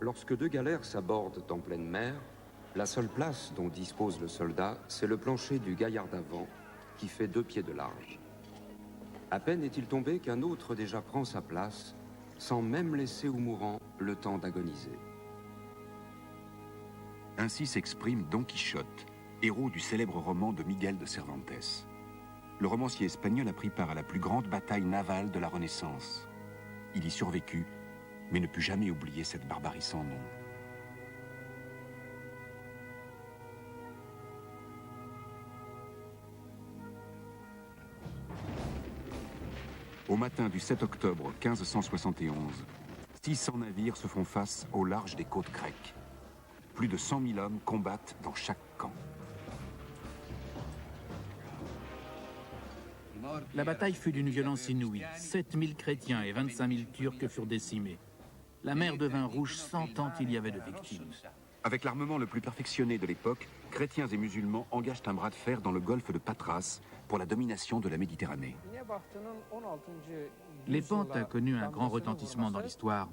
Lorsque deux galères s'abordent en pleine mer, la seule place dont dispose le soldat, c'est le plancher du gaillard d'avant, qui fait 2 pieds de large. À peine est-il tombé qu'un autre déjà prend sa place, sans même laisser au mourant le temps d'agoniser. Ainsi s'exprime Don Quichotte, héros du célèbre roman de Miguel de Cervantes. Le romancier espagnol a pris part à la plus grande bataille navale de la Renaissance. Il y survécut, mais ne put jamais oublier cette barbarie sans nom. Au matin du 7 octobre 1571, 600 navires se font face au large des côtes grecques. Plus de 100 000 hommes combattent dans chaque camp. La bataille fut d'une violence inouïe. 7000 chrétiens et 25 000 Turcs furent décimés. La mer devint rouge 100 tant il y avait de victimes. Avec l'armement le plus perfectionné de l'époque, chrétiens et musulmans engagent un bras de fer dans le golfe de Patras pour la domination de la Méditerranée. Lépante a connu un grand retentissement dans l'histoire.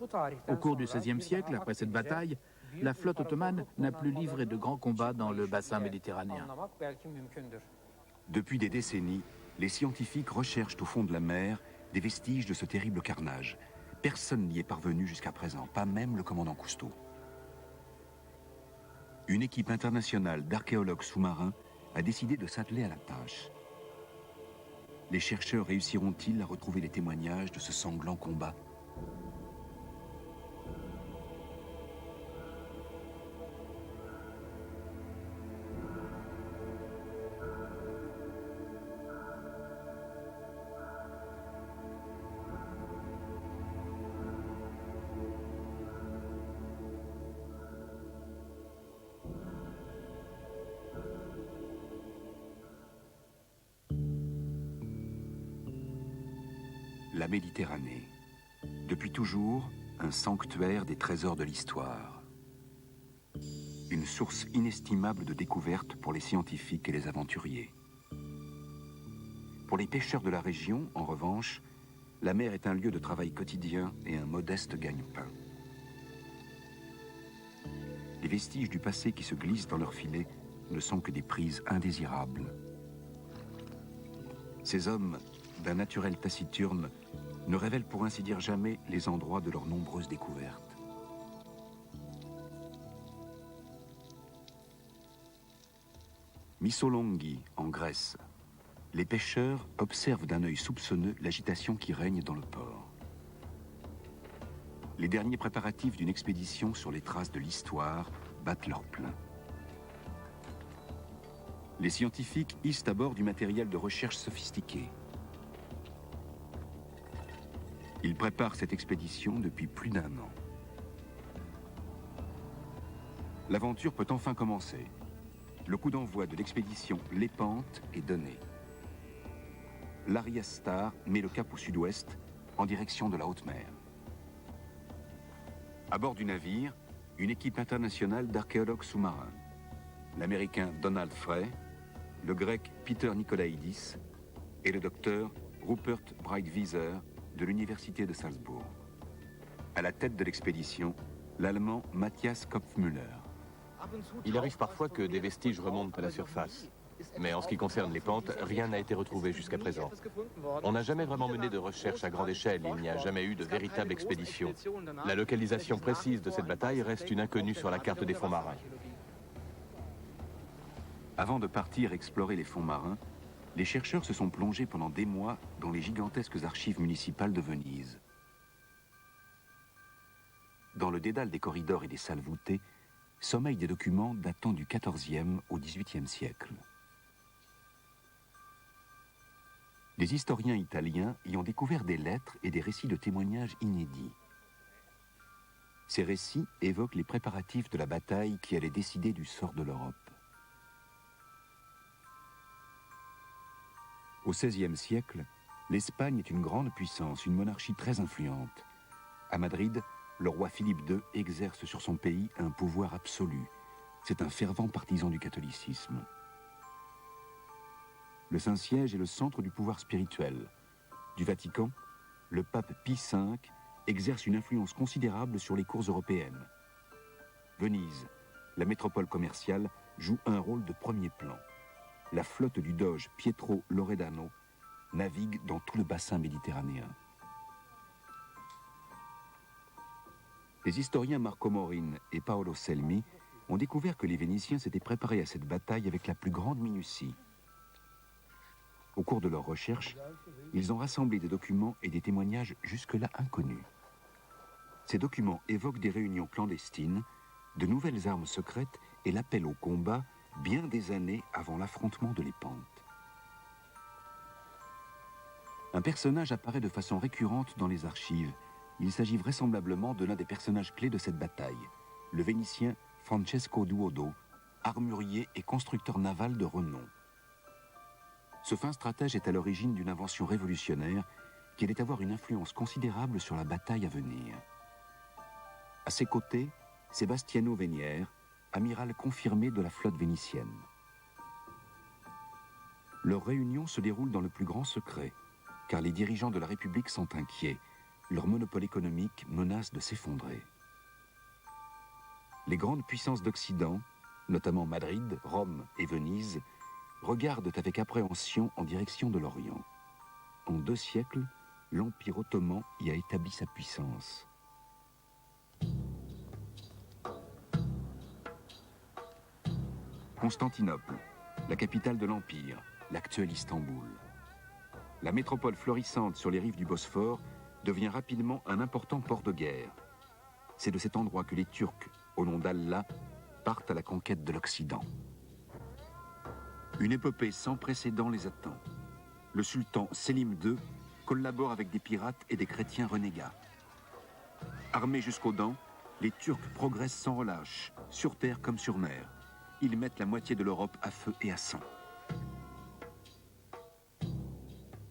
Au cours du XVIe siècle, après cette bataille, la flotte ottomane n'a plus livré de grands combats dans le bassin méditerranéen. Depuis des décennies, les scientifiques recherchent au fond de la mer des vestiges de ce terrible carnage. Personne n'y est parvenu jusqu'à présent, pas même le commandant Cousteau. Une équipe internationale d'archéologues sous-marins a décidé de s'atteler à la tâche. Les chercheurs réussiront-ils à retrouver les témoignages de ce sanglant combat ? La Méditerranée. Depuis toujours, un sanctuaire des trésors de l'histoire. Une source inestimable de découvertes pour les scientifiques et les aventuriers. Pour les pêcheurs de la région, en revanche, la mer est un lieu de travail quotidien et un modeste gagne-pain. Les vestiges du passé qui se glissent dans leurs filets ne sont que des prises indésirables. Ces hommes, d'un naturel taciturne, ne révèlent pour ainsi dire jamais les endroits de leurs nombreuses découvertes. Missolonghi, en Grèce. Les pêcheurs observent d'un œil soupçonneux l'agitation qui règne dans le port. Les derniers préparatifs d'une expédition sur les traces de l'histoire battent leur plein. Les scientifiques hissent à bord du matériel de recherche sophistiqué. Ils préparent cette expédition depuis plus d'1 an. L'aventure peut enfin commencer. Le coup d'envoi de l'expédition Lépante est donné. L'Arias Star met le cap au sud-ouest, en direction de la haute mer. À bord du navire, une équipe internationale d'archéologues sous-marins. L'Américain Donald Frey, le Grec Peter Nikolaïdis et le docteur Rupert Breitwieser de l'Université de Salzbourg. À la tête de l'expédition, l'Allemand Matthias Kopfmüller. Il arrive parfois que des vestiges remontent à la surface. Mais en ce qui concerne les pentes, rien n'a été retrouvé jusqu'à présent. On n'a jamais vraiment mené de recherche à grande échelle, il n'y a jamais eu de véritable expédition. La localisation précise de cette bataille reste une inconnue sur la carte des fonds marins. Avant de partir explorer les fonds marins, les chercheurs se sont plongés pendant des mois dans les gigantesques archives municipales de Venise. Dans le dédale des corridors et des salles voûtées, sommeillent des documents datant du XIVe au XVIIIe siècle. Les historiens italiens y ont découvert des lettres et des récits de témoignages inédits. Ces récits évoquent les préparatifs de la bataille qui allait décider du sort de l'Europe. Au XVIe siècle, l'Espagne est une grande puissance, une monarchie très influente. À Madrid, le roi Philippe II exerce sur son pays un pouvoir absolu. C'est un fervent partisan du catholicisme. Le Saint-Siège est le centre du pouvoir spirituel. Du Vatican, le pape Pie V exerce une influence considérable sur les cours européennes. Venise, la métropole commerciale, joue un rôle de premier plan. La flotte du doge Pietro Loredano navigue dans tout le bassin méditerranéen. Les historiens Marco Morin et Paolo Selmi ont découvert que les Vénitiens s'étaient préparés à cette bataille avec la plus grande minutie. Au cours de leurs recherches, ils ont rassemblé des documents et des témoignages jusque-là inconnus. Ces documents évoquent des réunions clandestines, de nouvelles armes secrètes et l'appel au combat bien des années avant l'affrontement de l'Épante. Un personnage apparaît de façon récurrente dans les archives. Il s'agit vraisemblablement de l'un des personnages clés de cette bataille, le Vénitien Francesco Duodo, armurier et constructeur naval de renom. Ce fin stratège est à l'origine d'une invention révolutionnaire qui allait avoir une influence considérable sur la bataille à venir. À ses côtés, Sebastiano Venière, amiral confirmé de la flotte vénitienne. Leur réunion se déroule dans le plus grand secret, car les dirigeants de la République sont inquiets. Leur monopole économique menace de s'effondrer. Les grandes puissances d'Occident, notamment Madrid, Rome et Venise, regardent avec appréhension en direction de l'Orient. En 2 siècles, l'Empire ottoman y a établi sa puissance. Constantinople, la capitale de l'Empire, l'actuel Istanbul. La métropole florissante sur les rives du Bosphore devient rapidement un important port de guerre. C'est de cet endroit que les Turcs, au nom d'Allah, partent à la conquête de l'Occident. Une épopée sans précédent les attend. Le sultan Selim II collabore avec des pirates et des chrétiens renégats. Armés jusqu'aux dents, les Turcs progressent sans relâche, sur terre comme sur mer. Ils mettent la moitié de l'Europe à feu et à sang.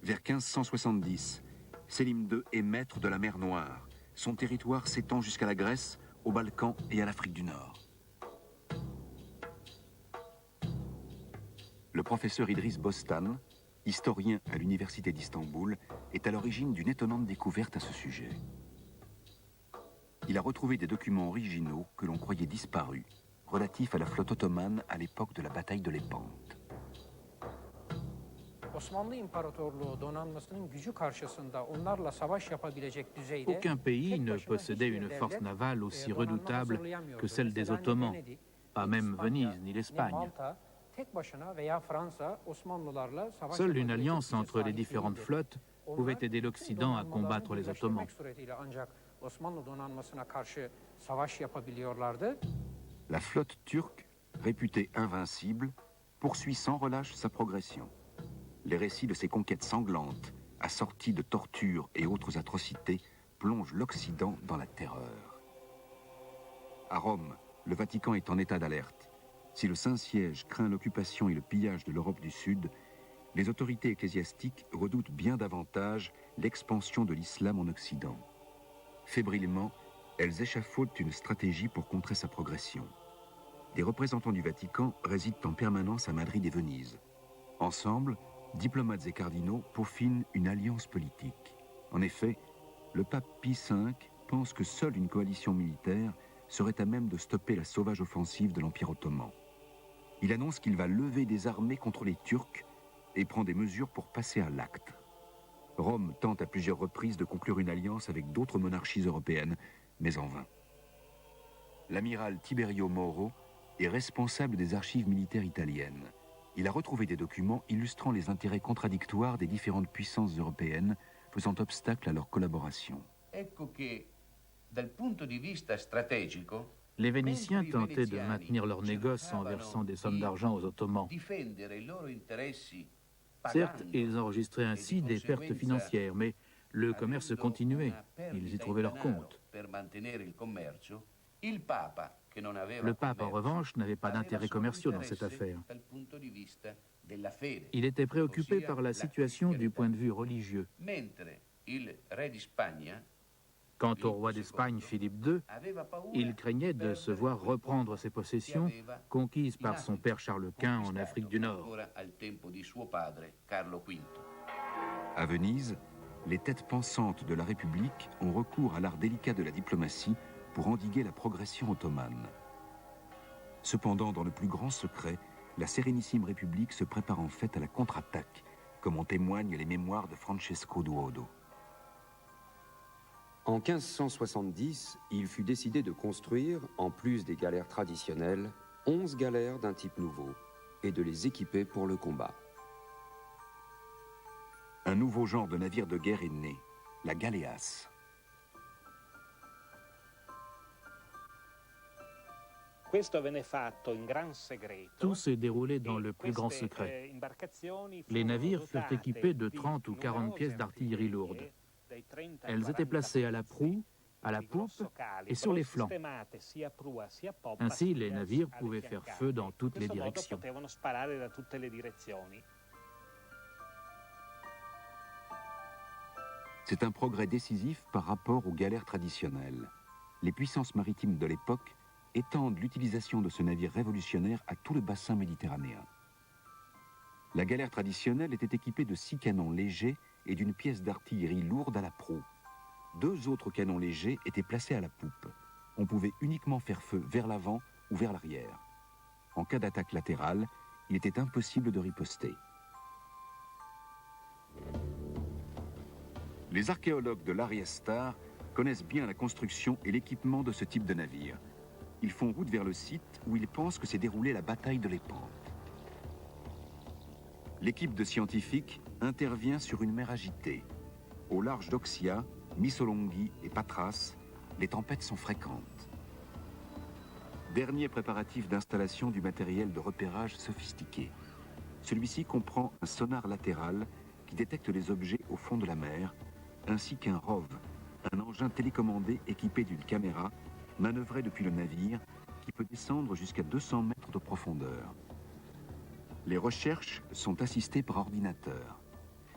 Vers 1570, Selim II est maître de la mer Noire. Son territoire s'étend jusqu'à la Grèce, aux Balkans et à l'Afrique du Nord. Le professeur Idriss Bostan, historien à l'université d'Istanbul, est à l'origine d'une étonnante découverte à ce sujet. Il a retrouvé des documents originaux que l'on croyait disparus, relatifs à la flotte ottomane à l'époque de la bataille de l'Épante. Aucun pays ne possédait une force navale aussi redoutable que celle des Ottomans, pas même Venise ni l'Espagne. Seule une alliance entre les différentes flottes pouvait aider l'Occident à combattre les Ottomans. La flotte turque, réputée invincible, poursuit sans relâche sa progression. Les récits de ses conquêtes sanglantes, assorties de tortures et autres atrocités, plongent l'Occident dans la terreur. À Rome, le Vatican est en état d'alerte. Si le Saint-Siège craint l'occupation et le pillage de l'Europe du Sud, les autorités ecclésiastiques redoutent bien davantage l'expansion de l'islam en Occident. Fébrilement, elles échafaudent une stratégie pour contrer sa progression. Des représentants du Vatican résident en permanence à Madrid et Venise. Ensemble, diplomates et cardinaux peaufinent une alliance politique. En effet, le pape Pie V pense que seule une coalition militaire serait à même de stopper la sauvage offensive de l'Empire ottoman. Il annonce qu'il va lever des armées contre les Turcs et prend des mesures pour passer à l'acte. Rome tente à plusieurs reprises de conclure une alliance avec d'autres monarchies européennes, mais en vain. L'amiral Tiberio Moro est responsable des archives militaires italiennes. Il a retrouvé des documents illustrant les intérêts contradictoires des différentes puissances européennes, faisant obstacle à leur collaboration. Les Vénitiens tentaient de maintenir leur négoce en versant des sommes d'argent aux Ottomans. Certes, ils enregistraient ainsi des pertes financières, mais le commerce continuait. Ils y trouvaient leur compte. Le pape, en revanche, n'avait pas d'intérêts commerciaux dans cette affaire. Il était préoccupé par la situation du point de vue religieux. Quant au roi d'Espagne, Philippe II, il craignait de se voir reprendre ses possessions conquises par son père Charles Quint en Afrique du Nord. À Venise, les têtes pensantes de la République ont recours à l'art délicat de la diplomatie pour endiguer la progression ottomane. Cependant, dans le plus grand secret, la Sérénissime République se prépare en fait à la contre-attaque, comme en témoignent les mémoires de Francesco Duodo. En 1570, il fut décidé de construire, en plus des galères traditionnelles, 11 galères d'un type nouveau et de les équiper pour le combat. Un nouveau genre de navire de guerre est né, la galéasse. Tout s'est déroulé dans le plus grand secret. Les navires furent équipés de 30 ou 40 pièces d'artillerie lourde. Elles étaient placées à la proue, à la poupe et sur les flancs. Ainsi, les navires pouvaient faire feu dans toutes les directions. C'est un progrès décisif par rapport aux galères traditionnelles. Les puissances maritimes de l'époque étendent l'utilisation de ce navire révolutionnaire à tout le bassin méditerranéen. La galère traditionnelle était équipée de 6 canons légers et d'une pièce d'artillerie lourde à la proue. 2 autres canons légers étaient placés à la poupe. On pouvait uniquement faire feu vers l'avant ou vers l'arrière. En cas d'attaque latérale, il était impossible de riposter. Les archéologues de l'Ariastar connaissent bien la construction et l'équipement de ce type de navire. Ils font route vers le site où ils pensent que s'est déroulée la bataille de l'Épante. L'équipe de scientifiques intervient sur une mer agitée. Au large d'Oxia, Missolonghi et Patras, les tempêtes sont fréquentes. Dernier préparatif d'installation du matériel de repérage sophistiqué. Celui-ci comprend un sonar latéral qui détecte les objets au fond de la mer, ainsi qu'un ROV, un engin télécommandé équipé d'une caméra manœuvrée depuis le navire qui peut descendre jusqu'à 200 mètres de profondeur. Les recherches sont assistées par ordinateur.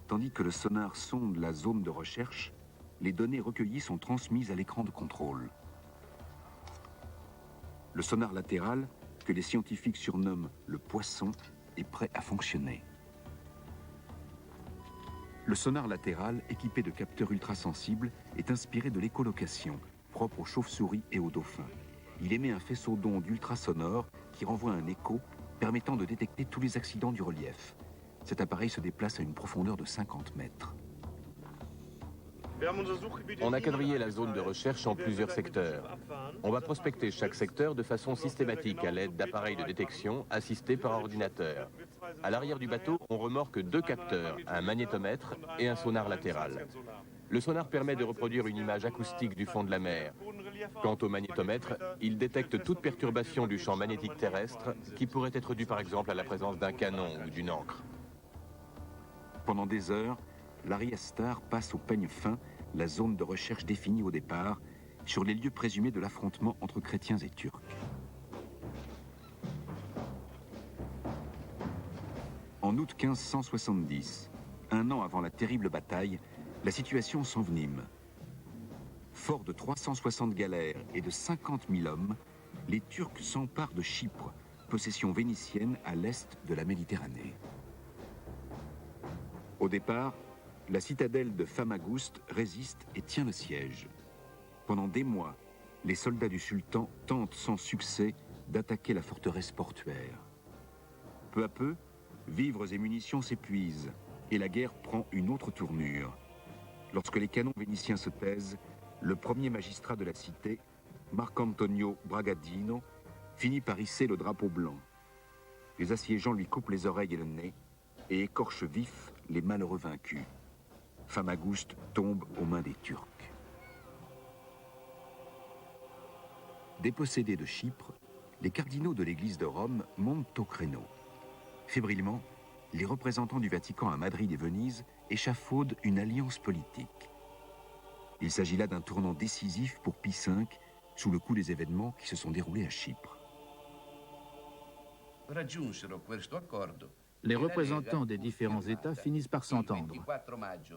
Tandis que le sonar sonde la zone de recherche, les données recueillies sont transmises à l'écran de contrôle. Le sonar latéral, que les scientifiques surnomment le poisson, est prêt à fonctionner. Le sonar latéral, équipé de capteurs ultrasensibles, est inspiré de l'écholocation, propre aux chauves-souris et aux dauphins. Il émet un faisceau d'ondes ultrasonores qui renvoie un écho permettant de détecter tous les accidents du relief. Cet appareil se déplace à une profondeur de 50 mètres. On a quadrillé la zone de recherche en plusieurs secteurs. On va prospecter chaque secteur de façon systématique à l'aide d'appareils de détection assistés par ordinateur. À l'arrière du bateau, on remorque 2 capteurs, un magnétomètre et un sonar latéral. Le sonar permet de reproduire une image acoustique du fond de la mer. Quant au magnétomètre, il détecte toute perturbation du champ magnétique terrestre qui pourrait être due par exemple à la présence d'un canon ou d'une ancre. Pendant des heures, l'Ariastar passe au peigne fin la zone de recherche définie au départ sur les lieux présumés de l'affrontement entre chrétiens et turcs. En août 1570, un an avant la terrible bataille, la situation s'envenime. Forts de 360 galères et de 50 000 hommes, les Turcs s'emparent de Chypre, possession vénitienne à l'est de la Méditerranée. Au départ, la citadelle de Famagouste résiste et tient le siège. Pendant des mois, les soldats du sultan tentent sans succès d'attaquer la forteresse portuaire. Peu à peu, vivres et munitions s'épuisent et la guerre prend une autre tournure. Lorsque les canons vénitiens se taisent, le premier magistrat de la cité, Marcantonio Bragadino, finit par hisser le drapeau blanc. Les assiégeants lui coupent les oreilles et le nez et écorchent vifs les malheureux vaincus. Famagouste tombe aux mains des Turcs. Dépossédés de Chypre, les cardinaux de l'Église de Rome montent au créneau. Fébrilement, les représentants du Vatican à Madrid et Venise échafaudent une alliance politique. Il s'agit là d'un tournant décisif pour Pie V, sous le coup des événements qui se sont déroulés à Chypre. Les représentants des différents États finissent par s'entendre.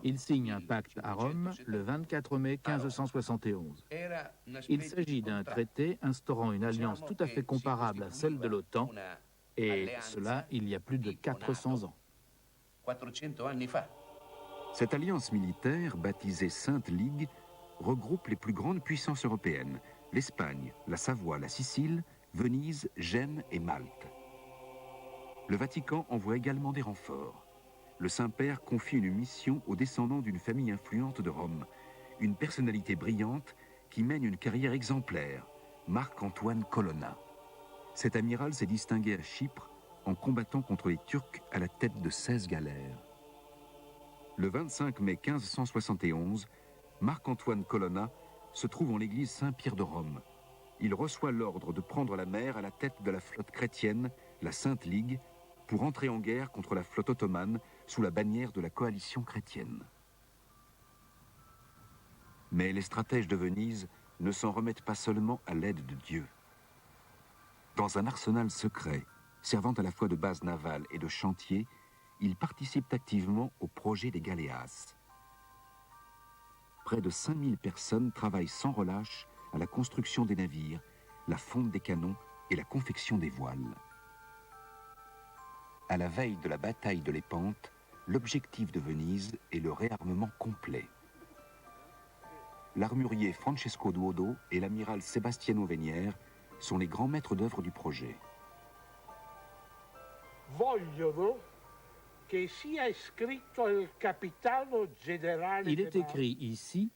Ils signent un pacte à Rome le 24 mai 1571. Il s'agit d'un traité instaurant une alliance tout à fait comparable à celle de l'OTAN, et cela il y a plus de 400 ans. Cette alliance militaire, baptisée Sainte Ligue, regroupe les plus grandes puissances européennes, l'Espagne, la Savoie, la Sicile, Venise, Gênes et Malte. Le Vatican envoie également des renforts. Le Saint-Père confie une mission aux descendants d'une famille influente de Rome, une personnalité brillante qui mène une carrière exemplaire, Marc-Antoine Colonna. Cet amiral s'est distingué à Chypre en combattant contre les Turcs à la tête de 16 galères. Le 25 mai 1571, Marc-Antoine Colonna se trouve en l'église Saint-Pierre de Rome. Il reçoit l'ordre de prendre la mer à la tête de la flotte chrétienne, la Sainte Ligue, pour entrer en guerre contre la flotte ottomane sous la bannière de la coalition chrétienne. Mais les stratèges de Venise ne s'en remettent pas seulement à l'aide de Dieu. Dans un arsenal secret, servant à la fois de base navale et de chantier, ils participent activement au projet des Galéas. Près de 5000 personnes travaillent sans relâche à la construction des navires, la fonte des canons et la confection des voiles. À la veille de la bataille de Lépante, l'objectif de Venise est le réarmement complet. L'armurier Francesco Duodo et l'amiral Sebastiano Venière sont les grands maîtres d'œuvre du projet. Il est écrit ici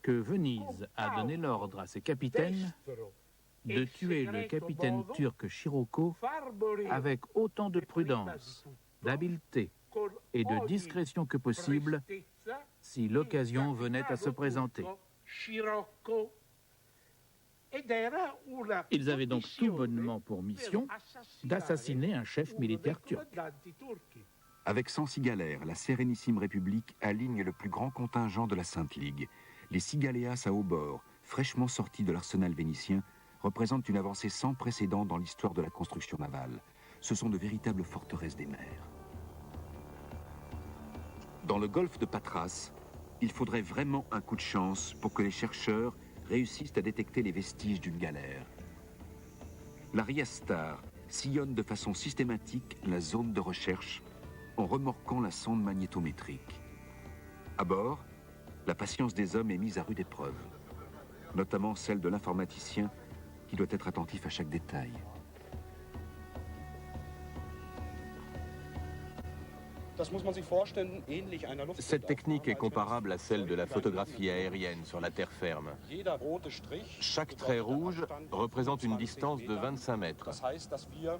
que Venise a donné l'ordre à ses capitaines de tuer le capitaine turc Scirocco avec autant de prudence, d'habileté et de discrétion que possible si l'occasion venait à se présenter. Ils avaient donc tout bonnement pour mission d'assassiner un chef militaire turc. Avec 106 galères, la Sérénissime République aligne le plus grand contingent de la Sainte Ligue. Les 6 galéas à haut bord, fraîchement sortis de l'arsenal vénitien, représentent une avancée sans précédent dans l'histoire de la construction navale. Ce sont de véritables forteresses des mers. Dans le golfe de Patras, il faudrait vraiment un coup de chance pour que les chercheurs réussissent à détecter les vestiges d'une galère. L'Arias Star sillonne de façon systématique la zone de recherche en remorquant la sonde magnétométrique. À bord, la patience des hommes est mise à rude épreuve, notamment celle de l'informaticien qui doit être attentif à chaque détail. Cette technique est comparable à celle de la photographie aérienne sur la terre ferme. Chaque trait rouge représente une distance de 25 mètres.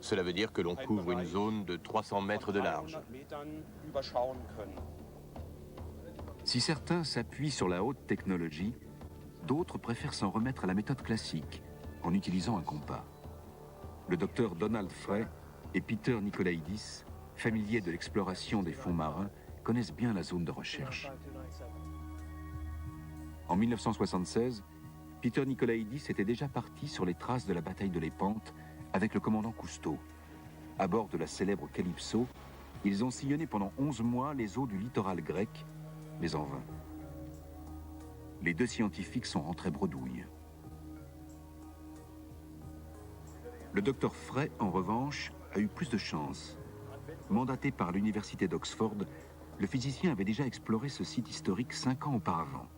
Cela veut dire que l'on couvre une zone de 300 mètres de large. Si certains s'appuient sur la haute technologie, d'autres préfèrent s'en remettre à la méthode classique, en utilisant un compas. Le docteur Donald Frey et Peter Nikolaïdis, familiers de l'exploration des fonds marins, connaissent bien la zone de recherche. En 1976, Peter Nikolaïdis était déjà parti sur les traces de la bataille de Lépante avec le commandant Cousteau. À bord de la célèbre Calypso, ils ont sillonné pendant 11 mois les eaux du littoral grec, mais en vain. Les deux scientifiques sont rentrés bredouilles. Le docteur Frey, en revanche, a eu plus de chance. Mandaté par l'université d'Oxford, le physicien avait déjà exploré ce site historique 5 ans auparavant.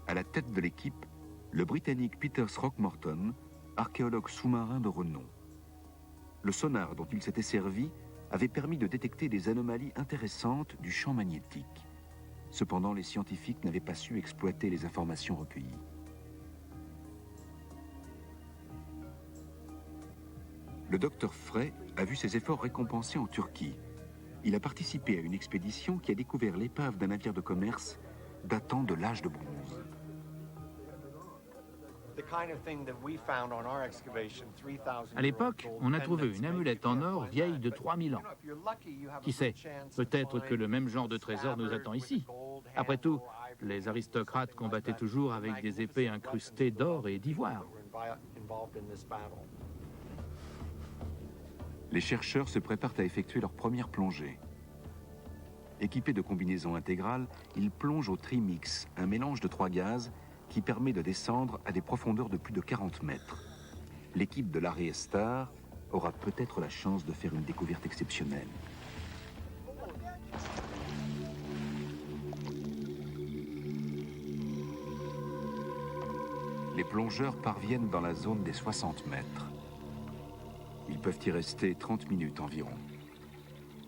À la tête de l'équipe, le Britannique Peter Throckmorton, archéologue sous-marin de renom. Le sonar dont il s'était servi avait permis de détecter des anomalies intéressantes du champ magnétique. Cependant, les scientifiques n'avaient pas su exploiter les informations recueillies. Le docteur Frey a vu ses efforts récompensés en Turquie. Il a participé à une expédition qui a découvert l'épave d'un navire de commerce datant de l'âge de bronze. À l'époque, on a trouvé une amulette en or vieille de 3000 ans. Qui sait, peut-être que le même genre de trésor nous attend ici. Après tout, les aristocrates combattaient toujours avec des épées incrustées d'or et d'ivoire. Les chercheurs se préparent à effectuer leur première plongée. Équipés de combinaisons intégrales, ils plongent au trimix, un mélange de 3 gaz qui permet de descendre à des profondeurs de plus de 40 mètres. L'équipe de l'Arias Star aura peut-être la chance de faire une découverte exceptionnelle. Les plongeurs parviennent dans la zone des 60 mètres. Ils peuvent y rester 30 minutes environ.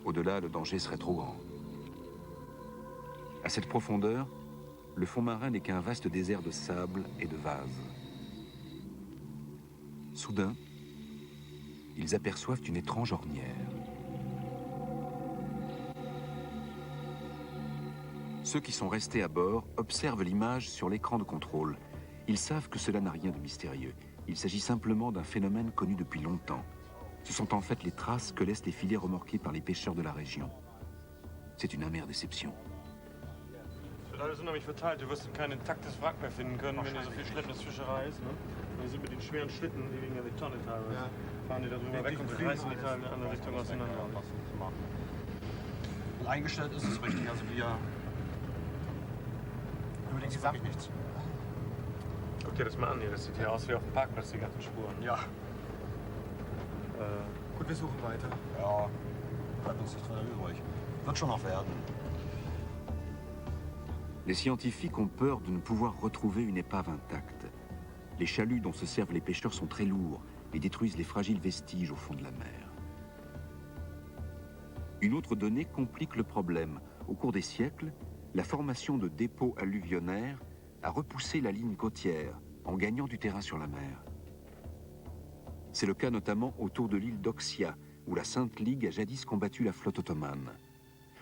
Au-delà, le danger serait trop grand. À cette profondeur, le fond marin n'est qu'un vaste désert de sable et de vases. Soudain, ils aperçoivent une étrange ornière. Ceux qui sont restés à bord observent l'image sur l'écran de contrôle. Ils savent que cela n'a rien de mystérieux. Il s'agit simplement d'un phénomène connu depuis longtemps. Ce sont en fait les traces que laissent les filets remorqués par les pêcheurs de la région. C'est une amère déception. Es wird alles unheimlich verteilt. Du wirst kein intaktes Wrack mehr finden können, wenn du so viel Schleppnetzfischerei ist. Ne? Die sind mit den schweren Schlitten, die wiegen ja die Tonne teilweise. Ja. Fahren die da drüber weg und reißen die Teile in eine andere Richtung auseinander. Und eingestellt ist es richtig, also wir überlegen sich wirklich nichts. Guck dir das mal an hier, das sieht hier aus wie auf dem Parkplatz, die ganzen Spuren. Ja. Gut, wir suchen weiter. Ja, bleibt uns nichts weiter übrig. Wird schon noch werden. Les scientifiques ont peur de ne pouvoir retrouver une épave intacte. Les chaluts dont se servent les pêcheurs sont très lourds et détruisent les fragiles vestiges au fond de la mer. Une autre donnée complique le problème. Au cours des siècles, la formation de dépôts alluvionnaires a repoussé la ligne côtière en gagnant du terrain sur la mer. C'est le cas notamment autour de l'île d'Oxia, où la Sainte Ligue a jadis combattu la flotte ottomane.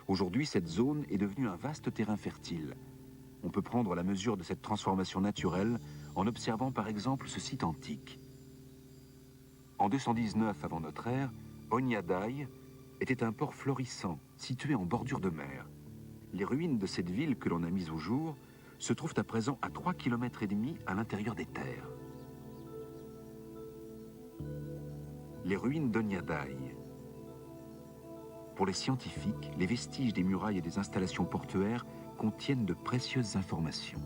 Aujourd'hui, cette zone est devenue un vaste terrain fertile. On peut prendre la mesure de cette transformation naturelle en observant par exemple ce site antique. En 219 avant notre ère, Onyadai était un port florissant situé en bordure de mer. Les ruines de cette ville que l'on a mise au jour se trouvent à présent à 3,5 km à l'intérieur des terres. Les ruines d'Onyadai. Pour les scientifiques, les vestiges des murailles et des installations portuaires contiennent de précieuses informations.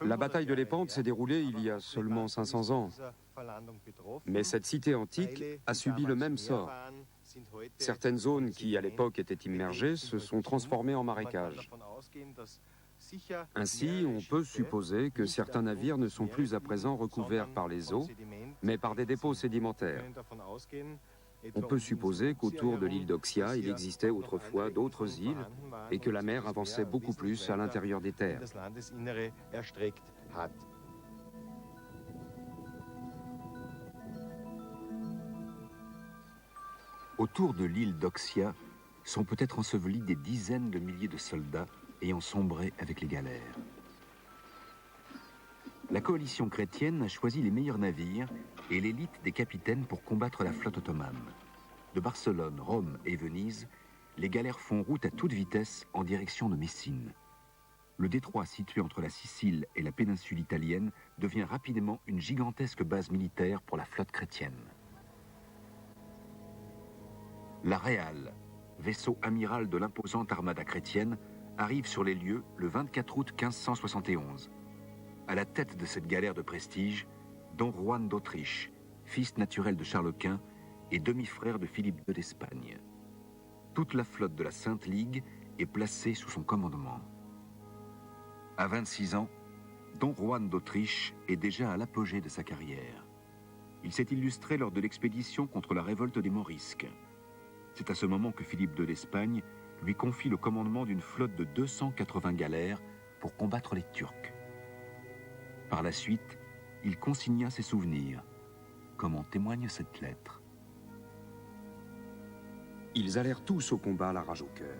La bataille de Lépante s'est déroulée il y a seulement 500 ans. Mais cette cité antique a subi le même sort. Certaines zones qui, à l'époque, étaient immergées se sont transformées en marécages. Ainsi, on peut supposer que certains navires ne sont plus à présent recouverts par les eaux, mais par des dépôts sédimentaires. On peut supposer qu'autour de l'île d'Oxia, il existait autrefois d'autres îles et que la mer avançait beaucoup plus à l'intérieur des terres. Autour de l'île d'Oxia sont peut-être ensevelis des dizaines de milliers de soldats ayant sombré avec les galères. La coalition chrétienne a choisi les meilleurs navires et l'élite des capitaines pour combattre la flotte ottomane. De Barcelone, Rome et Venise, les galères font route à toute vitesse en direction de Messine. Le détroit situé entre la Sicile et la péninsule italienne devient rapidement une gigantesque base militaire pour la flotte chrétienne. La Réal, vaisseau amiral de l'imposante armada chrétienne, arrive sur les lieux le 24 août 1571. À la tête de cette galère de prestige, Don Juan d'Autriche, fils naturel de Charles Quint et demi-frère de Philippe II d'Espagne. Toute la flotte de la Sainte Ligue est placée sous son commandement. À 26 ans, Don Juan d'Autriche est déjà à l'apogée de sa carrière. Il s'est illustré lors de l'expédition contre la révolte des Morisques. C'est à ce moment que Philippe II d'Espagne lui confie le commandement d'une flotte de 280 galères pour combattre les Turcs. Par la suite, il consigna ses souvenirs, comme en témoigne cette lettre. Ils allèrent tous au combat, la rage au cœur.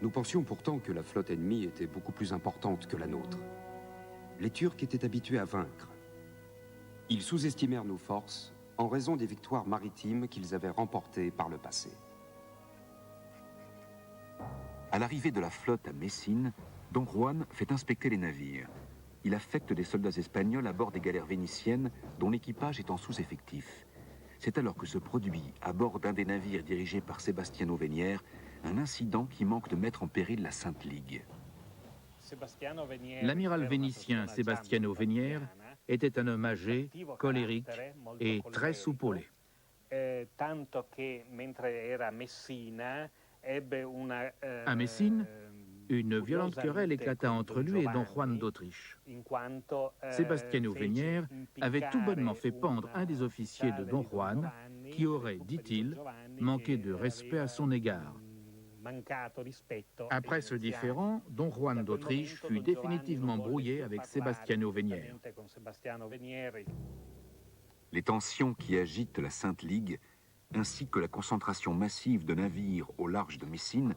Nous pensions pourtant que la flotte ennemie était beaucoup plus importante que la nôtre. Les Turcs étaient habitués à vaincre. Ils sous-estimèrent nos forces en raison des victoires maritimes qu'ils avaient remportées par le passé. À l'arrivée de la flotte à Messine, Don Juan fait inspecter les navires. Il affecte des soldats espagnols à bord des galères vénitiennes dont l'équipage est en sous-effectif. C'est alors que se produit, à bord d'un des navires dirigés par Sebastiano Venière, un incident qui manque de mettre en péril la Sainte Ligue. L'amiral vénitien Sebastiano Venière était un homme âgé, colérique et très soupolé. À Messine, Une violente querelle éclata entre lui et Don Juan d'Autriche. Sebastiano Venière avait tout bonnement fait pendre un des officiers de Don Juan qui aurait, dit-il, manqué de respect à son égard. Après ce différend, Don Juan d'Autriche fut définitivement brouillé avec Sebastiano Venière. Les tensions qui agitent la Sainte Ligue, ainsi que la concentration massive de navires au large de Messine,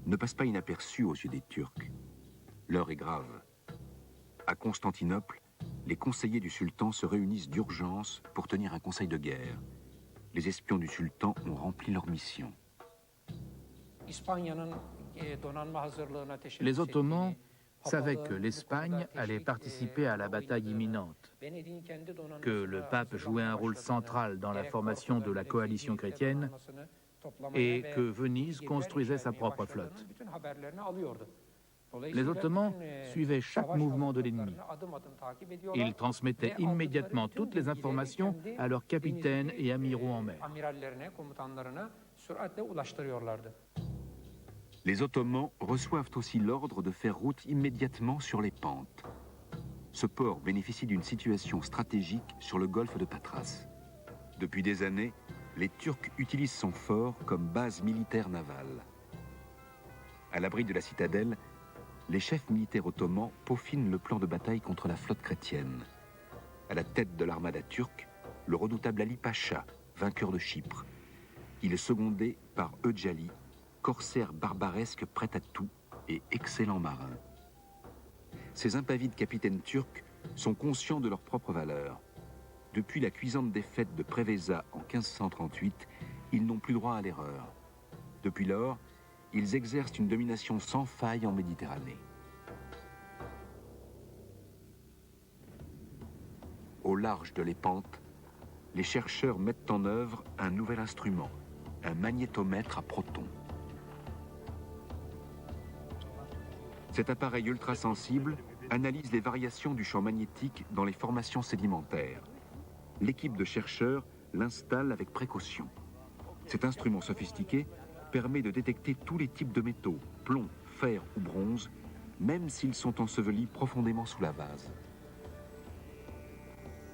ne passent pas inaperçues aux yeux des Turcs. L'heure est grave. À Constantinople, les conseillers du sultan se réunissent d'urgence pour tenir un conseil de guerre. Les espions du sultan ont rempli leur mission. Les Ottomans savaient que l'Espagne allait participer à la bataille imminente, que le pape jouait un rôle central dans la formation de la coalition chrétienne et que Venise construisait sa propre flotte. Les Ottomans suivaient chaque mouvement de l'ennemi. Ils transmettaient immédiatement toutes les informations à leurs capitaines et amiraux en mer. Les Ottomans reçoivent aussi l'ordre de faire route immédiatement sur les pentes. Ce port bénéficie d'une situation stratégique sur le golfe de Patras. Depuis des années, les Turcs utilisent son fort comme base militaire navale. À l'abri de la citadelle, les chefs militaires ottomans peaufinent le plan de bataille contre la flotte chrétienne. À la tête de l'armada turque, le redoutable Ali Pacha, vainqueur de Chypre. Il est secondé par Öcali, corsaire barbaresque prêt à tout et excellent marin. Ces impavides capitaines turcs sont conscients de leur propre valeur. Depuis la cuisante défaite de Preveza en 1538, ils n'ont plus droit à l'erreur. Depuis lors, ils exercent une domination sans faille en Méditerranée. Au large de l'Épante, les chercheurs mettent en œuvre un nouvel instrument, un magnétomètre à protons. Cet appareil ultrasensible analyse les variations du champ magnétique dans les formations sédimentaires. L'équipe de chercheurs l'installe avec précaution. Cet instrument sophistiqué permet de détecter tous les types de métaux, plomb, fer ou bronze, même s'ils sont ensevelis profondément sous la vase.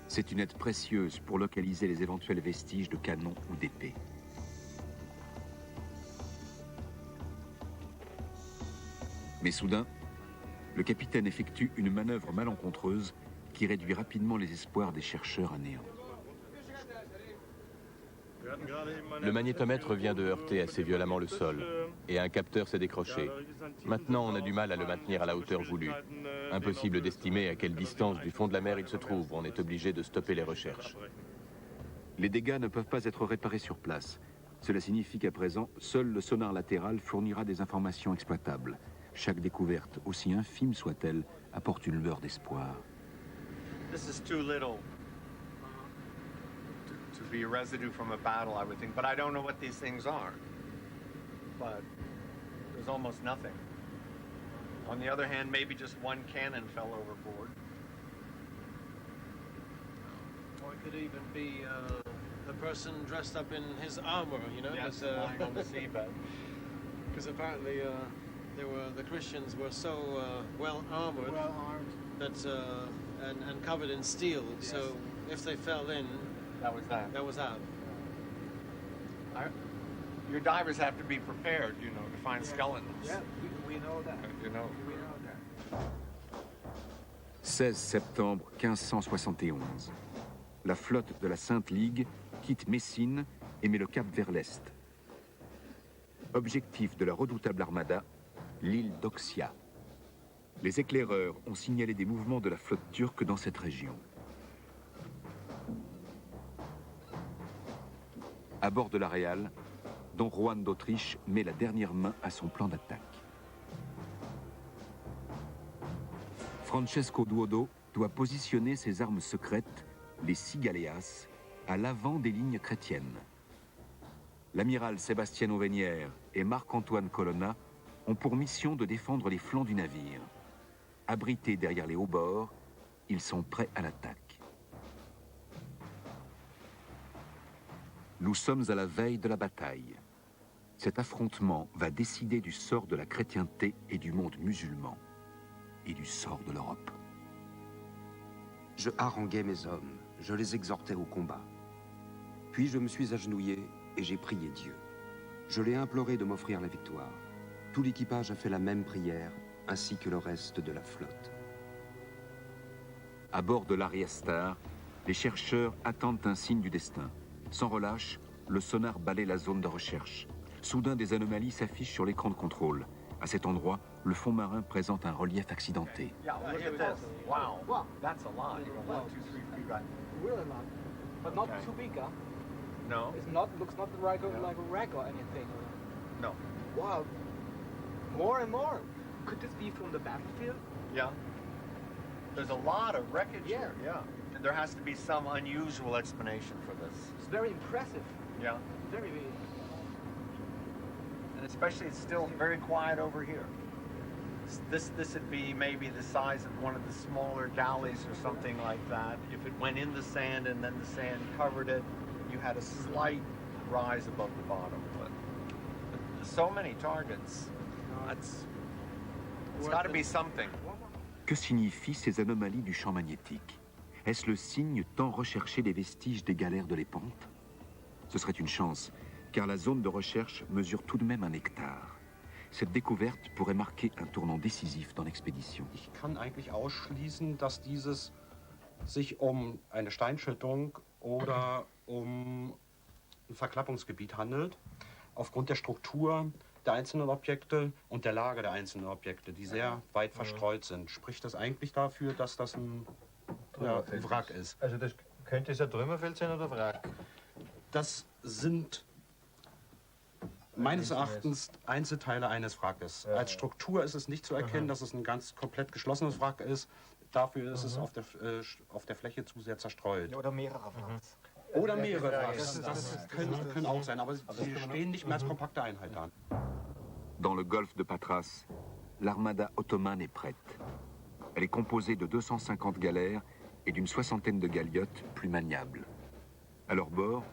C'est une aide précieuse pour localiser les éventuels vestiges de canons ou d'épées. Mais soudain, le capitaine effectue une manœuvre malencontreuse qui réduit rapidement les espoirs des chercheurs à néant. Le magnétomètre vient de heurter assez violemment le sol et un capteur s'est décroché. Maintenant, on a du mal à le maintenir à la hauteur voulue. Impossible d'estimer à quelle distance du fond de la mer il se trouve. On est obligé de stopper les recherches. Les dégâts ne peuvent pas être réparés sur place. Cela signifie qu'à présent, seul le sonar latéral fournira des informations exploitables. Chaque découverte, aussi infime soit-elle, apporte une lueur d'espoir. This is too little to be a residue from a battle, I would think. But I don't know what these things are. But there's almost nothing. On the other hand, maybe just one cannon fell overboard. Or it could even be a person dressed up in his armor, you know? Yes, lying on the seabed. Because apparently the Christians were so well armored that and covered in steel. Yes. So if they fell in, that was that. That was that. Your divers have to be prepared, you know, to find skeletons. Yeah, we know that. You know. We know that. 16 septembre 1571. La flotte de la Sainte Ligue quitte Messine et met le cap vers l'est. Objectif de la redoutable armada, l'île d'Oxia. Les éclaireurs ont signalé des mouvements de la flotte turque dans cette région. À bord de la Réal, Don Juan d'Autriche met la dernière main à son plan d'attaque. Francesco Duodo doit positionner ses armes secrètes, les cigaleas, à l'avant des lignes chrétiennes. L'amiral Sebastiano Venière et Marc-Antoine Colonna ont pour mission de défendre les flancs du navire. Abrités derrière les hauts-bords, ils sont prêts à l'attaque. Nous sommes à la veille de la bataille. Cet affrontement va décider du sort de la chrétienté et du monde musulman, et du sort de l'Europe. Je haranguais mes hommes, je les exhortais au combat. Puis je me suis agenouillé et j'ai prié Dieu. Je l'ai imploré de m'offrir la victoire. Tout l'équipage a fait la même prière, ainsi que le reste de la flotte. À bord de l'Ariastar, les chercheurs attendent un signe du destin. Sans relâche, le sonar balaie la zone de recherche. Soudain, des anomalies s'affichent sur l'écran de contrôle. À cet endroit, le fond marin présente un relief accidenté. Yeah, look at this. Wow. That's a lot. 1, 2, 3, 4. Really long, but not Okay. too big, huh? No. It's not looks not like a wreck or anything. No. Wow, more and more. Could this be from the battlefield? Yeah. There's a lot of wreckage Yeah. here. Yeah. And there has to be some unusual explanation for this. It's very impressive. Yeah. Very. And especially it's still very quiet over here. This would be maybe the size of one of the smaller galleys or something like that. If it went in the sand and then the sand covered it, you had a slight rise above the bottom. But so many targets. It's got to be something. Que signifient ces anomalies du champ magnétique? Est-ce le signe tant recherché des vestiges des galères de l'Épante? Ce serait une chance, car la zone de recherche mesure tout de même 1 hectare. Cette découverte pourrait marquer un tournant décisif dans l'expédition. Ich kann eigentlich ausschließen, dass dieses sich um eine Steinschüttung oder um ein Verklappungsgebiet handelt, aufgrund der Struktur der einzelnen Objekte und der Lage der einzelnen Objekte, die sehr weit verstreut sind. Spricht das eigentlich dafür, dass das ein Wrack ist? Also das könnte es ein Trümmerfeld sein oder Wrack? Das sind meines Erachtens Einzelteile eines Wrackes. Als Struktur ist es nicht zu erkennen, dass es ein ganz komplett geschlossenes Wrack ist. Dafür ist es auf der Fläche zu sehr zerstreut. Oder mehrere Wracks. Oder mehrere Wracks. Das können auch sein, aber sie stehen nicht mehr als kompakte Einheit da. Dans le golfe de Patras, l'armada ottomane est prête. Elle est composée de 250 galères et d'une 60aine de galiotes plus maniables. À leur bord,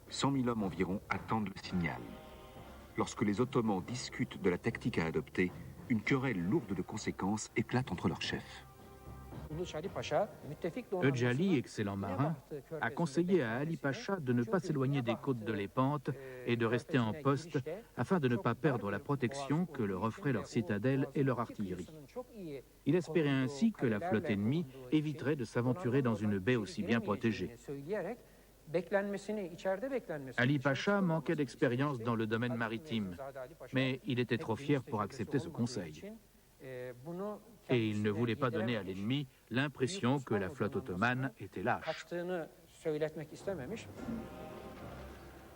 100 000 hommes environ attendent le signal. Lorsque les Ottomans discutent de la tactique à adopter, une querelle lourde de conséquences éclate entre leurs chefs. Öcalan, excellent marin, a conseillé à Ali Pacha de ne pas s'éloigner des côtes de l'Épante et de rester en poste afin de ne pas perdre la protection que leur offraient leur citadelle et leur artillerie. Il espérait ainsi que la flotte ennemie éviterait de s'aventurer dans une baie aussi bien protégée. Ali Pacha manquait d'expérience dans le domaine maritime, mais il était trop fier pour accepter ce conseil. Et il ne voulait pas donner à l'ennemi l'impression que la flotte ottomane était lâche.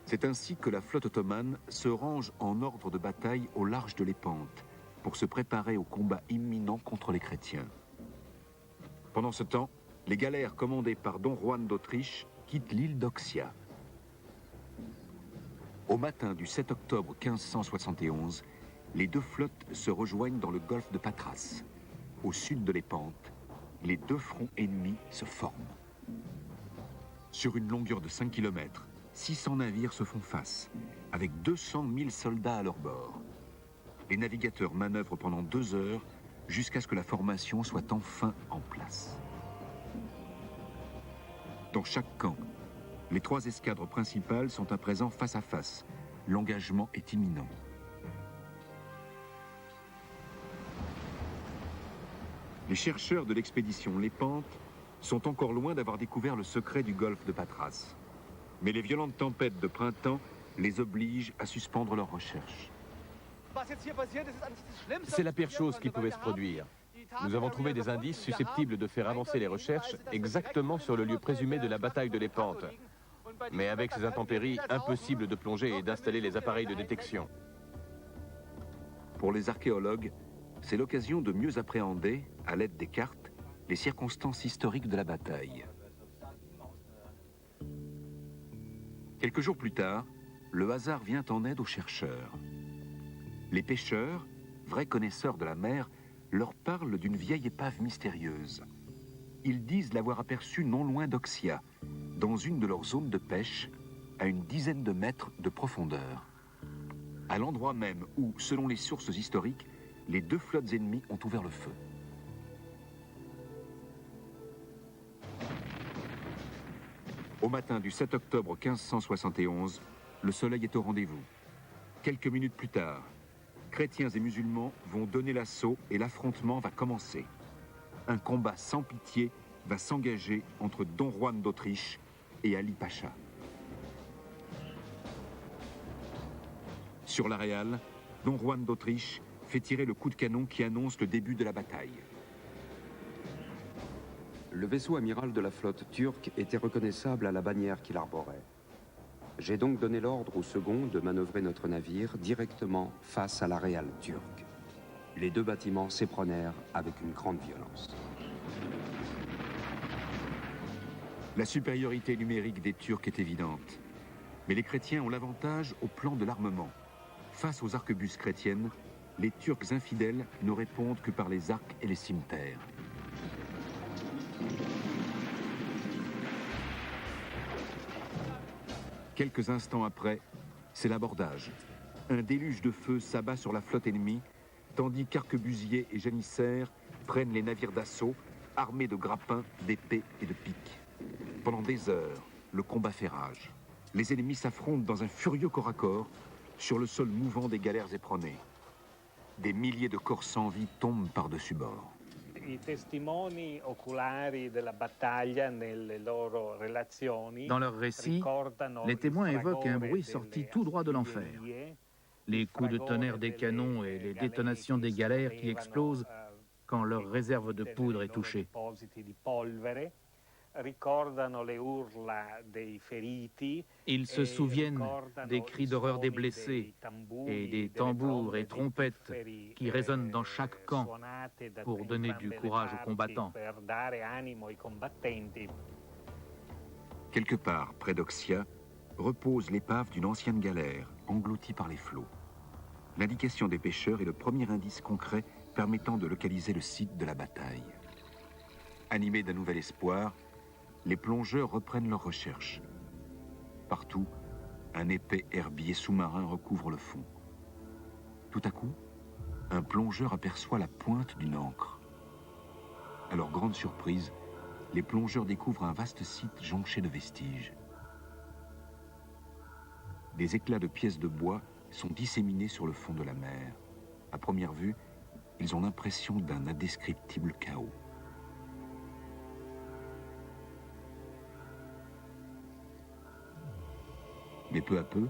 C'est ainsi que la flotte ottomane se range en ordre de bataille au large de l'Épante pour se préparer au combat imminent contre les chrétiens. Pendant ce temps, les galères commandées par Don Juan d'Autriche quittent l'île d'Oxia. Au matin du 7 octobre 1571, les deux flottes se rejoignent dans le golfe de Patras. Au sud de l'Épante, les deux fronts ennemis se forment. Sur une longueur de 5 km, 600 navires se font face, avec 200 000 soldats à leur bord. Les navigateurs manœuvrent pendant 2 heures jusqu'à ce que la formation soit enfin en place. Dans chaque camp, les 3 escadres principales sont à présent face à face. L'engagement est imminent. Les chercheurs de l'expédition Lépante sont encore loin d'avoir découvert le secret du golfe de Patras. Mais les violentes tempêtes de printemps les obligent à suspendre leurs recherches. C'est la pire chose qui pouvait se produire. Nous avons trouvé des indices susceptibles de faire avancer les recherches exactement sur le lieu présumé de la bataille de l'Épante. Mais avec ces intempéries, impossible de plonger et d'installer les appareils de détection. Pour les archéologues, c'est l'occasion de mieux appréhender, à l'aide des cartes, les circonstances historiques de la bataille. Quelques jours plus tard, le hasard vient en aide aux chercheurs. Les pêcheurs, vrais connaisseurs de la mer, leur parlent d'une vieille épave mystérieuse. Ils disent l'avoir aperçue non loin d'Oxia, dans une de leurs zones de pêche, à une dizaine de mètres de profondeur. à l'endroit même où, selon les sources historiques, les deux flottes ennemies ont ouvert le feu. Au matin du 7 octobre 1571, le soleil est au rendez-vous. Quelques minutes plus tard, chrétiens et musulmans vont donner l'assaut et l'affrontement va commencer. Un combat sans pitié va s'engager entre Don Juan d'Autriche et Ali Pacha. Sur l'aréal, Don Juan d'Autriche fait tirer le coup de canon qui annonce le début de la bataille. Le vaisseau amiral de la flotte turque était reconnaissable à la bannière qu'il arborait. J'ai donc donné l'ordre au second de manœuvrer notre navire directement face à l'aréal turc. Les deux bâtiments s'éprenèrent avec une grande violence. La supériorité numérique des Turcs est évidente. Mais les chrétiens ont l'avantage au plan de l'armement. Face aux arquebuses chrétiennes, les Turcs infidèles ne répondent que par les arcs et les cimetères. Quelques instants après, c'est l'abordage. Un déluge de feu s'abat sur la flotte ennemie, tandis qu'arquebusiers et janissaires prennent les navires d'assaut, armés de grappins, d'épées et de piques. Pendant des heures, le combat fait rage. Les ennemis s'affrontent dans un furieux corps à corps sur le sol mouvant des galères éperonnées. Des milliers de corps sans vie tombent par-dessus bord. Dans leurs récits, les témoins évoquent un bruit sorti tout droit de l'enfer. Les coups de tonnerre des canons et les détonations des galères qui explosent quand leur réserve de poudre est touchée. Ils se souviennent des cris d'horreur des blessés et des tambours et trompettes qui résonnent dans chaque camp pour donner du courage aux combattants. Quelque part, près d'Oxia, repose l'épave d'une ancienne galère, engloutie par les flots. L'indication des pêcheurs est le premier indice concret permettant de localiser le site de la bataille. Animés d'un nouvel espoir, les plongeurs reprennent leurs recherches. Partout, un épais herbier sous-marin recouvre le fond. Tout à coup, un plongeur aperçoit la pointe d'une ancre. À leur grande surprise, les plongeurs découvrent un vaste site jonché de vestiges. Des éclats de pièces de bois sont disséminés sur le fond de la mer. À première vue, ils ont l'impression d'un indescriptible chaos. Mais peu à peu,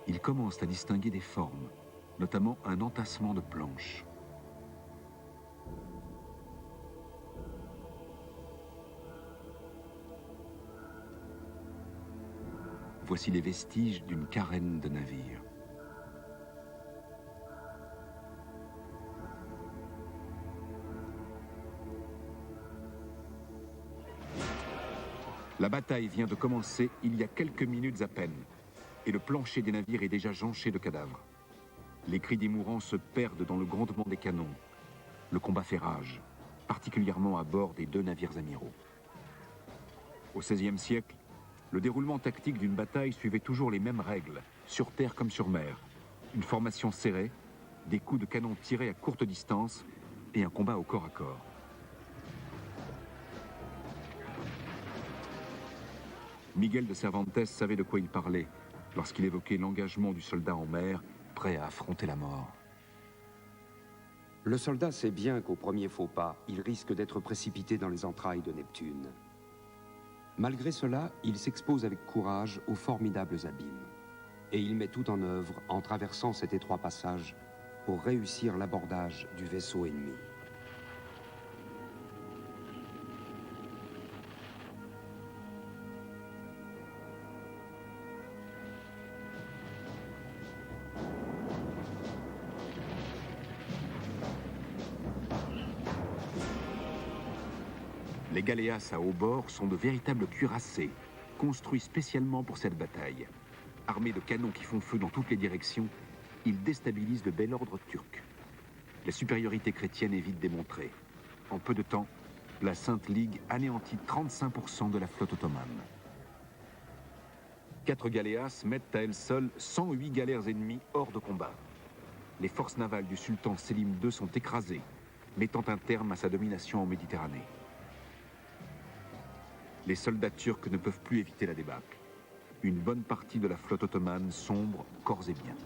ils commencent à distinguer des formes, notamment un entassement de planches. Voici les vestiges d'une carène de navire. La bataille vient de commencer il y a quelques minutes à peine, et le plancher des navires est déjà jonché de cadavres. Les cris des mourants se perdent dans le grondement des canons. Le combat fait rage, particulièrement à bord des deux navires amiraux. Au XVIe siècle, le déroulement tactique d'une bataille suivait toujours les mêmes règles, sur terre comme sur mer. Une formation serrée, des coups de canon tirés à courte distance et un combat au corps à corps. Miguel de Cervantes savait de quoi il parlait lorsqu'il évoquait l'engagement du soldat en mer, prêt à affronter la mort. Le soldat sait bien qu'au premier faux pas, il risque d'être précipité dans les entrailles de Neptune. Malgré cela, il s'expose avec courage aux formidables abîmes. Et il met tout en œuvre en traversant cet étroit passage pour réussir l'abordage du vaisseau ennemi. Les galéas à haut bord sont de véritables cuirassés, construits spécialement pour cette bataille. Armés de canons qui font feu dans toutes les directions, ils déstabilisent le bel ordre turc. La supériorité chrétienne est vite démontrée. En peu de temps, la Sainte Ligue anéantit 35% de la flotte ottomane. 4 galéas mettent à elles seules 108 galères ennemies hors de combat. Les forces navales du sultan Selim II sont écrasées, mettant un terme à sa domination en Méditerranée. Les soldats turcs ne peuvent plus éviter la débâcle. Une bonne partie de la flotte ottomane sombre corps et biens.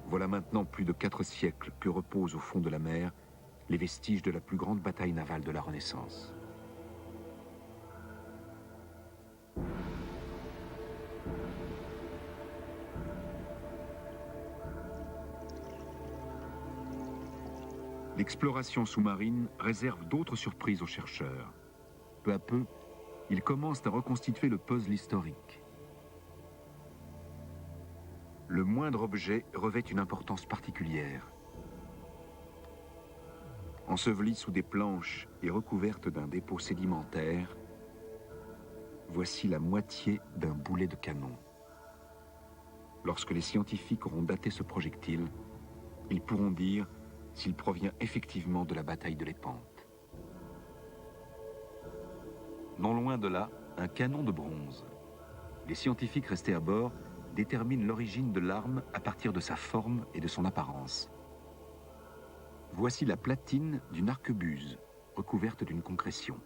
Voilà maintenant plus de 4 siècles que reposent au fond de la mer les vestiges de la plus grande bataille navale de la Renaissance. L'exploration sous-marine réserve d'autres surprises aux chercheurs. Peu à peu, ils commencent à reconstituer le puzzle historique. Le moindre objet revêt une importance particulière. Ensevelie sous des planches et recouverte d'un dépôt sédimentaire, voici la moitié d'un boulet de canon. Lorsque les scientifiques auront daté ce projectile, ils pourront dire s'il provient effectivement de la bataille de l'Épante. Non loin de là, un canon de bronze. Les scientifiques restés à bord déterminent l'origine de l'arme à partir de sa forme et de son apparence. Voici la platine d'une arquebuse, recouverte d'une concrétion.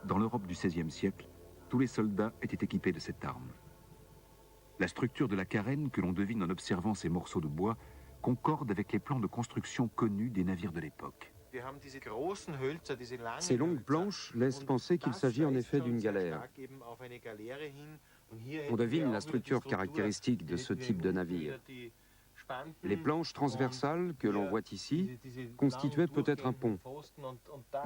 Dans l'Europe du XVIe siècle, tous les soldats étaient équipés de cette arme. La structure de la carène que l'on devine en observant ces morceaux de bois concorde avec les plans de construction connus des navires de l'époque. Ces longues planches laissent penser qu'il s'agit en effet d'une galère. On devine la structure caractéristique de ce type de navire. Les planches transversales que l'on voit ici constituaient peut-être un pont.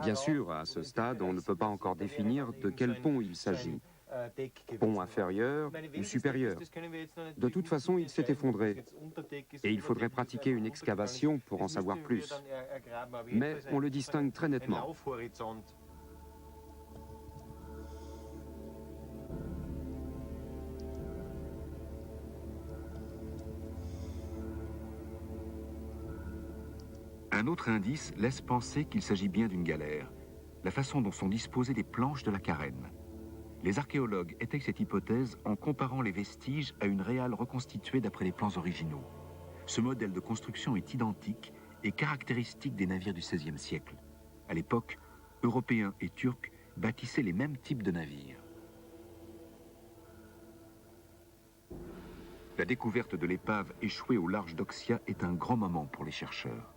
Bien sûr, à ce stade, on ne peut pas encore définir de quel pont il s'agit. Pont inférieur ou supérieur. De toute façon, il s'est effondré. Et il faudrait pratiquer une excavation pour en savoir plus. Mais on le distingue très nettement. Un autre indice laisse penser qu'il s'agit bien d'une galère, la façon dont sont disposées les planches de la carène. Les archéologues étayent cette hypothèse en comparant les vestiges à une réale reconstituée d'après les plans originaux. Ce modèle de construction est identique et caractéristique des navires du XVIe siècle. À l'époque, Européens et Turcs bâtissaient les mêmes types de navires. La découverte de l'épave échouée au large d'Oxia est un grand moment pour les chercheurs.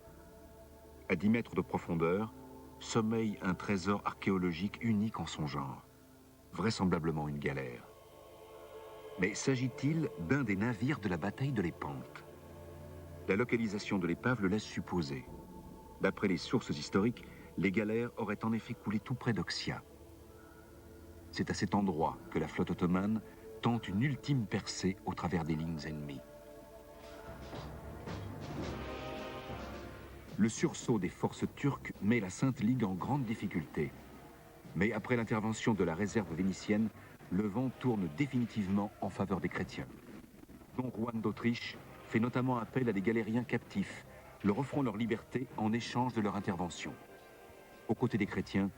À 10 mètres de profondeur, sommeille un trésor archéologique unique en son genre. Vraisemblablement une galère. Mais s'agit-il d'un des navires de la bataille de l'Épante? La localisation de l'épave le laisse supposer. D'après les sources historiques, les galères auraient en effet coulé tout près d'Oxia. C'est à cet endroit que la flotte ottomane tente une ultime percée au travers des lignes ennemies. Le sursaut des forces turques met la Sainte Ligue en grande difficulté. Mais après l'intervention de la réserve vénitienne, le vent tourne définitivement en faveur des chrétiens. Don Juan d'Autriche fait notamment appel à des galériens captifs, leur offrant leur liberté en échange de leur intervention. Aux côtés des chrétiens,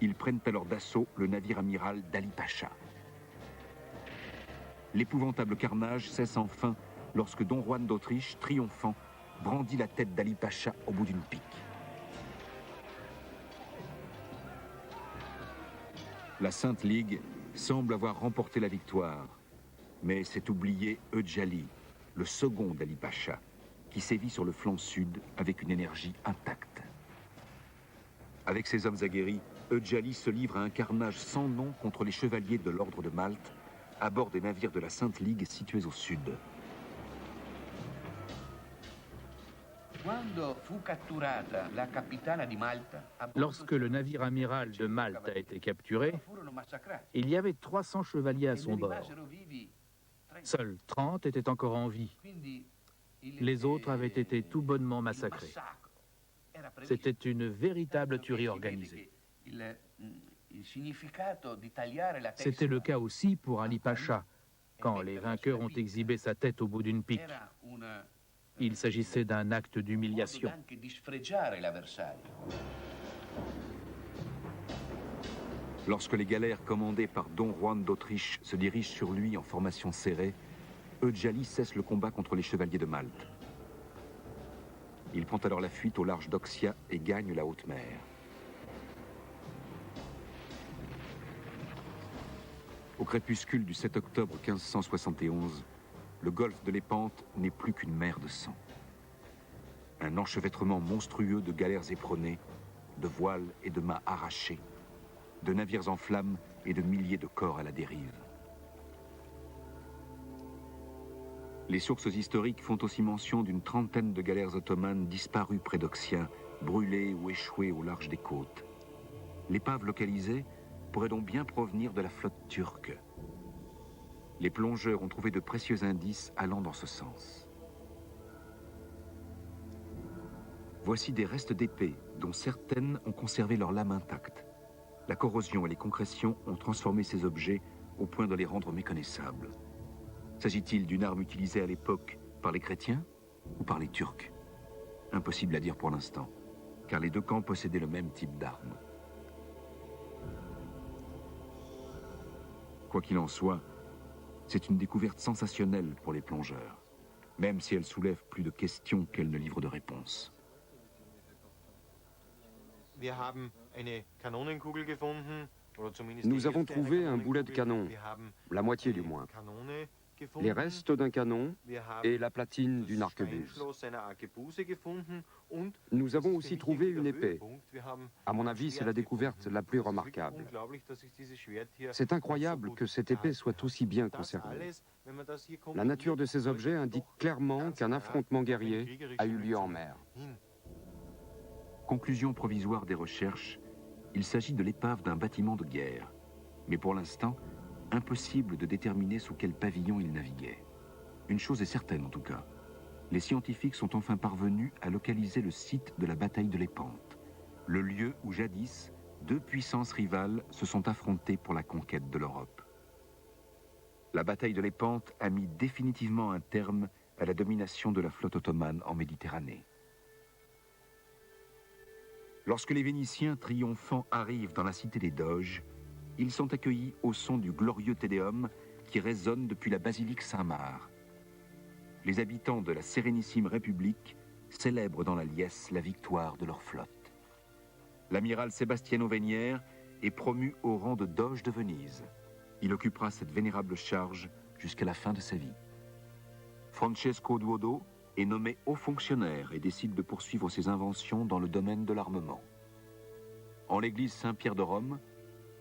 ils prennent alors d'assaut le navire amiral d'Ali Pacha. L'épouvantable carnage cesse enfin lorsque Don Juan d'Autriche, triomphant, brandit la tête d'Ali Pacha au bout d'une pique. La Sainte Ligue semble avoir remporté la victoire, mais c'est oublié Öcalan, le second d'Ali Pacha, qui sévit sur le flanc sud avec une énergie intacte. Avec ses hommes aguerris, Öcalan se livre à un carnage sans nom contre les chevaliers de l'ordre de Malte, à bord des navires de la Sainte Ligue situés au sud. Lorsque le navire amiral de Malte a été capturé, il y avait 300 chevaliers à son bord. Seuls 30 étaient encore en vie. Les autres avaient été tout bonnement massacrés. C'était une véritable tuerie organisée. C'était le cas aussi pour Ali Pacha, quand les vainqueurs ont exhibé sa tête au bout d'une pique. Il s'agissait d'un acte d'humiliation. Lorsque les galères commandées par Don Juan d'Autriche se dirigent sur lui en formation serrée, Eudjali cesse le combat contre les chevaliers de Malte. Il prend alors la fuite au large d'Oxia et gagne la haute mer. Au crépuscule du 7 octobre 1571, le golfe de Lépante n'est plus qu'une mer de sang. Un enchevêtrement monstrueux de galères éperonnées, de voiles et de mâts arrachés, de navires en flammes et de milliers de corps à la dérive. Les sources historiques font aussi mention d'une trentaine de galères ottomanes disparues près d'Oxia, brûlées ou échouées au large des côtes. L'épave localisée pourrait donc bien provenir de la flotte turque. Les plongeurs ont trouvé de précieux indices allant dans ce sens. Voici des restes d'épées, dont certaines ont conservé leur lame intacte. La corrosion et les concrétions ont transformé ces objets au point de les rendre méconnaissables. S'agit-il d'une arme utilisée à l'époque par les chrétiens ou par les Turcs? Impossible à dire pour l'instant, car les deux camps possédaient le même type d'arme. Quoi qu'il en soit, c'est une découverte sensationnelle pour les plongeurs, même si elle soulève plus de questions qu'elle ne livre de réponses. Nous avons trouvé un boulet de canon, la moitié du moins, les restes d'un canon et la platine d'une arquebuse. Nous avons aussi trouvé une épée. À mon avis, c'est la découverte la plus remarquable. C'est incroyable que cette épée soit aussi bien conservée. La nature de ces objets indique clairement qu'un affrontement guerrier a eu lieu en mer. Conclusion provisoire des recherches, il s'agit de l'épave d'un bâtiment de guerre. Mais pour l'instant, impossible de déterminer sous quel pavillon il naviguait. Une chose est certaine en tout cas. Les scientifiques sont enfin parvenus à localiser le site de la bataille de Lépante, le lieu où jadis, deux puissances rivales se sont affrontées pour la conquête de l'Europe. La bataille de Lépante a mis définitivement un terme à la domination de la flotte ottomane en Méditerranée. Lorsque les Vénitiens triomphants arrivent dans la cité des Doges, ils sont accueillis au son du glorieux Tédéum qui résonne depuis la basilique Saint-Marc. Les habitants de la Sérénissime République célèbrent dans la liesse la victoire de leur flotte. L'amiral Sebastiano Venière est promu au rang de Doge de Venise. Il occupera cette vénérable charge jusqu'à la fin de sa vie. Francesco Duodo est nommé haut fonctionnaire et décide de poursuivre ses inventions dans le domaine de l'armement. En l'église Saint-Pierre de Rome,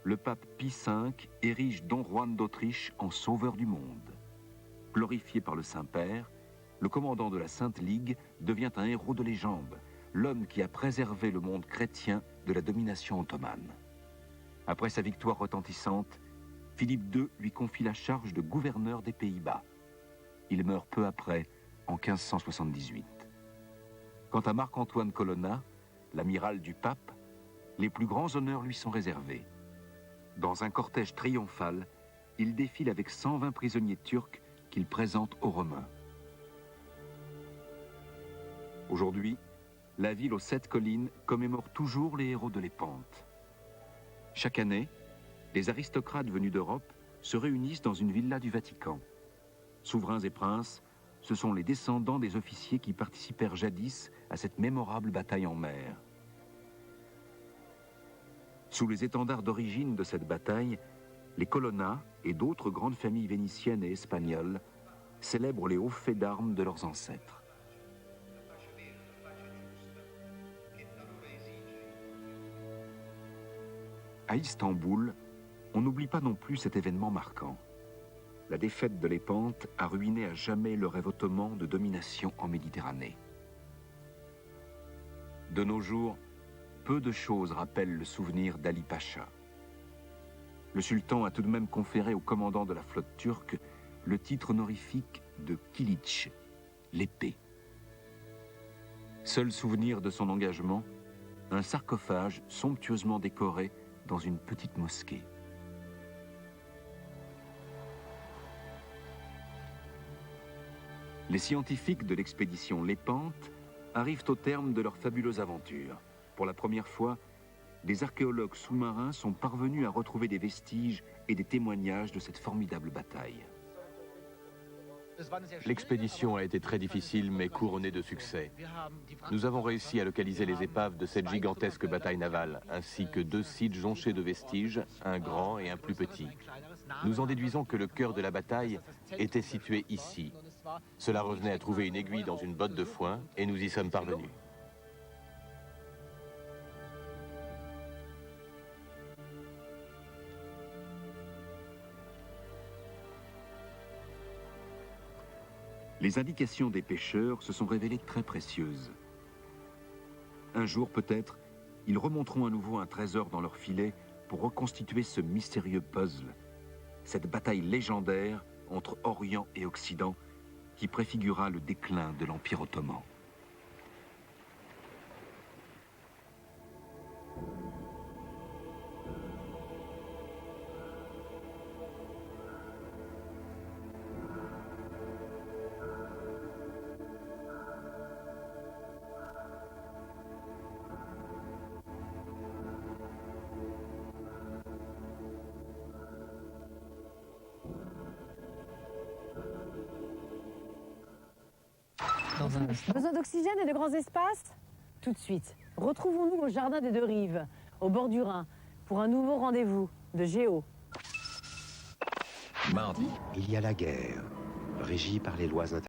le pape Pie V érige Don Juan d'Autriche en sauveur du monde. Glorifié par le Saint-Père, le commandant de la Sainte Ligue devient un héros de légende, l'homme qui a préservé le monde chrétien de la domination ottomane. Après sa victoire retentissante, Philippe II lui confie la charge de gouverneur des Pays-Bas. Il meurt peu après, en 1578. Quant à Marc-Antoine Colonna, l'amiral du pape, les plus grands honneurs lui sont réservés. Dans un cortège triomphal, il défile avec 120 prisonniers turcs qu'il présente aux Romains. Aujourd'hui, la ville aux 7 collines commémore toujours les héros de Lépante. Chaque année, les aristocrates venus d'Europe se réunissent dans une villa du Vatican. Souverains et princes, ce sont les descendants des officiers qui participèrent jadis à cette mémorable bataille en mer. Sous les étendards d'origine de cette bataille, les Colonna et d'autres grandes familles vénitiennes et espagnoles célèbrent les hauts faits d'armes de leurs ancêtres. À Istanbul, on n'oublie pas non plus cet événement marquant. La défaite de Lépante a ruiné à jamais le rêve ottoman de domination en Méditerranée. De nos jours, peu de choses rappellent le souvenir d'Ali Pacha. Le sultan a tout de même conféré au commandant de la flotte turque le titre honorifique de Kiliç, l'épée. Seul souvenir de son engagement, un sarcophage somptueusement décoré dans une petite mosquée. Les scientifiques de l'expédition Lépante arrivent au terme de leur fabuleuse aventure. Pour la première fois, des archéologues sous-marins sont parvenus à retrouver des vestiges et des témoignages de cette formidable bataille. L'expédition a été très difficile mais couronnée de succès. Nous avons réussi à localiser les épaves de cette gigantesque bataille navale, ainsi que 2 sites jonchés de vestiges, un grand et un plus petit. Nous en déduisons que le cœur de la bataille était situé ici. Cela revenait à trouver une aiguille dans une botte de foin et nous y sommes parvenus. Les indications des pêcheurs se sont révélées très précieuses. Un jour, peut-être, ils remonteront à nouveau un trésor dans leur filet pour reconstituer ce mystérieux puzzle, cette bataille légendaire entre Orient et Occident qui préfigura le déclin de l'Empire ottoman. Besoin d'oxygène et de grands espaces? Tout de suite. Retrouvons-nous au Jardin des Deux Rives, au bord du Rhin, pour un nouveau rendez-vous de Géo. Mardi. Il y a la guerre, régie par les lois internationales.